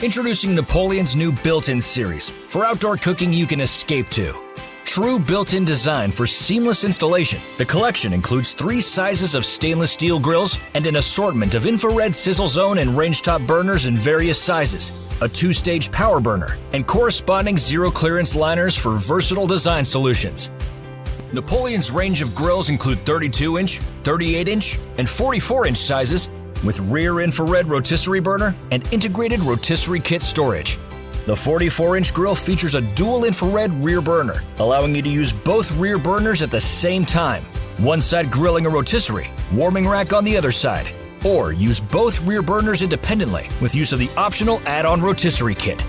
Introducing Napoleon's new built-in series for outdoor cooking you can escape to. True built-in design for seamless installation. The collection includes 3 sizes of stainless steel grills and an assortment of infrared sizzle zone and range-top burners in various sizes, a 2-stage power burner, and corresponding zero clearance liners for versatile design solutions. Napoleon's range of grills include 32-inch, 38-inch, and 44-inch sizes, with rear infrared rotisserie burner and integrated rotisserie kit storage. The 44-inch grill features a dual infrared rear burner, allowing you to use both rear burners at the same time. One side grilling a rotisserie, warming rack on the other side. Or use both rear burners independently with use of the optional add-on rotisserie kit.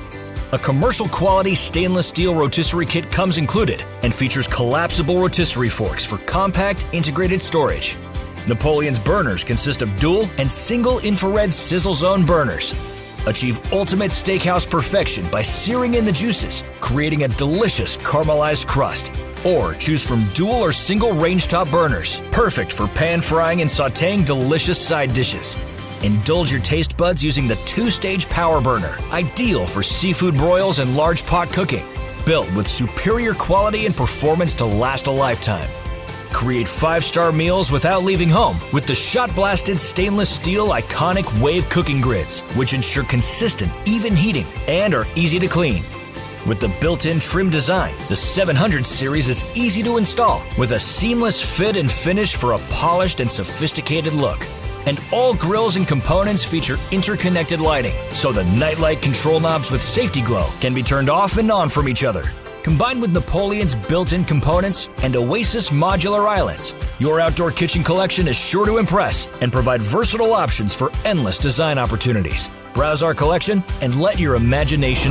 A commercial-quality stainless steel rotisserie kit comes included and features collapsible rotisserie forks for compact integrated storage. Napoleon's burners consist of dual and single infrared sizzle zone burners. Achieve ultimate steakhouse perfection by searing in the juices, creating a delicious caramelized crust. Or choose from dual or single range-top burners, perfect for pan frying and sautéing delicious side dishes. Indulge your taste buds using the 2-stage power burner, ideal for seafood broils and large pot cooking. Built with superior quality and performance to last a lifetime. Create 5-star meals without leaving home with the shot-blasted stainless steel iconic wave cooking grids, which ensure consistent, even heating and are easy to clean. With the built-in trim design, the 700 series is easy to install with a seamless fit and finish for a polished and sophisticated look. And all grills and components feature interconnected lighting, so the nightlight control knobs with safety glow can be turned off and on from each other. Combined with Napoleon's built-in components and Oasis modular islands, your outdoor kitchen collection is sure to impress and provide versatile options for endless design opportunities. Browse our collection and let your imagination